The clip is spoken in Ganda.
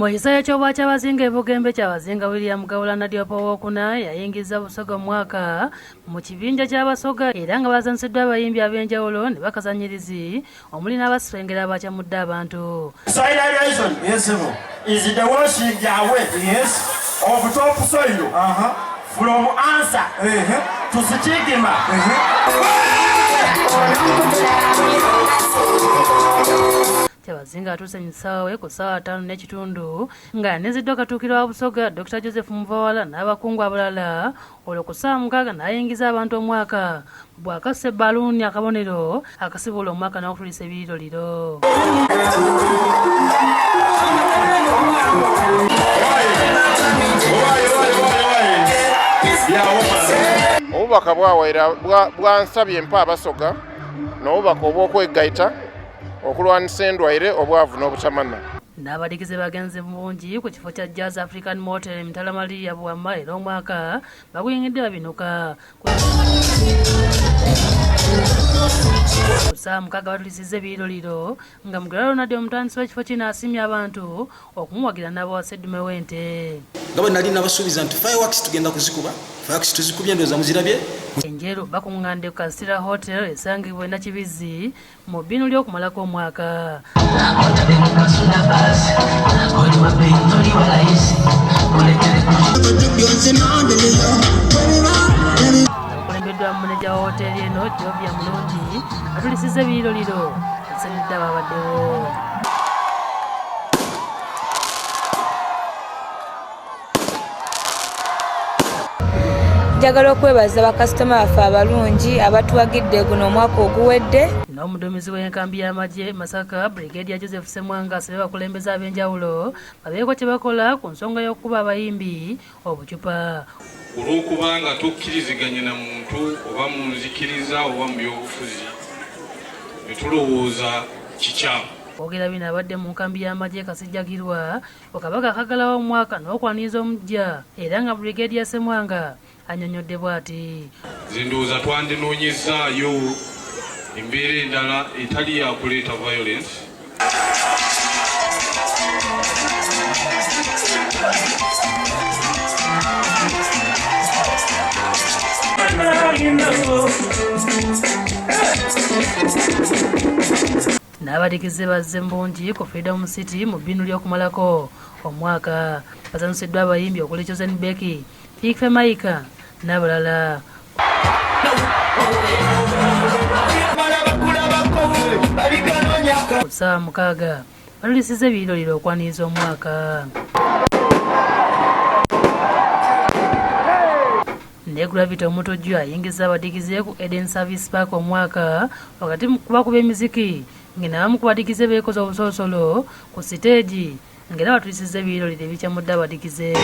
Moyisa choba chabazinga ebugembe chabazinga William Gawula Nadiopo wokuna yayingiza busoga omwaka mu kibinja ky'abasoga era nga bazansiddwa abayimbi ab'enjawulo ne bakazanyirizi omuli n'abasengera abakyamudde abantu. Yes, is the worship Yahweh, yes, of top soil, from answer to stigma. Chabazinga atusenyusawe ku ssaawa 5:30 nga neziddwa Katuukiro wa Busoga Dr. Joseph Muvawala n'abakungu abalala olwo ku ssaawa 6 n'ayingiza abantu omwaka bw'akassa ebbaluuni akabonero akasibula omwaka n'okutulisa ebiriroliro. Obubaka bwawaira bwansabye empa abasoga n'obubaka obw'okwegaita okulwanisa endwaire obwavu n'obutamanya. N'abadigize bagenze bungi ku kifo kya Jazz African Motel Mitalamali ya Buwama era omwaka baguyingidde babinuka. Kusaawa 6 batulisiza ebiriroliro nga Mugera Ronald omutandisi w'ekifo kino asimye abantu okumuwagira n'abawaseddume w'ente. Nga bwe nali nabasuubiza nti fireworks tugenda kuzikuba, fireworks tuzikubye ndowooza muzirabye. Enjeru bakungande ku Kasitira Hotel esangibwa na Kibizi mu bbinu ly'okumalako omwaka. Abakulembeddwa muneja wa hoteri eno Jovia Mulungi atulisiza ebiriroliro asenedde ababaddewo. Njagala okwebaza bakasitoma baffe abalungi abatuwagidde guno omwaka oguwedde. N'omuduumizi w'enkambi y'amagye Masaka Brigadier Joseph Semwanga asabye abakulembeze ab'enjawulo babeeko kye bakola ku nsonga y'okukuba abayimbi obucupa. Olw'okubanga tukkiriziganye na muntu oba mu nzikiriza oba mu byobufuzi ne tulowooza kikyamu. Okwogera bino abadde mu nkambi y'amagye Kasijjagirwa Kabaka akagalawo omwaka n'okwaniza omujja era nga Brigadier Semwanga annyonnyodde bw'ati. Ndowooza twandinoonyezaayo embeera endala etali yakuleeta violence. N'abadigize bazze mbungi ku Freedom City mu bbinu ly'okumalako omwaka basanusiddwa abayimbi okuli Chosen Becky, Fikfe Maika n'abalala. Ku ssaawa 6 batulisiza ebiriroliro okwaniriza omwaka. Ne Gravity Omutujju ayingiza abadigize ku Eden Service Park omwaka wakati mu kubakuba emiziki ng'abamu ku badigize beekoze obusolosolo ku siteegi ng'era batulisiza ebiriroliro ebikyamudde abadigize.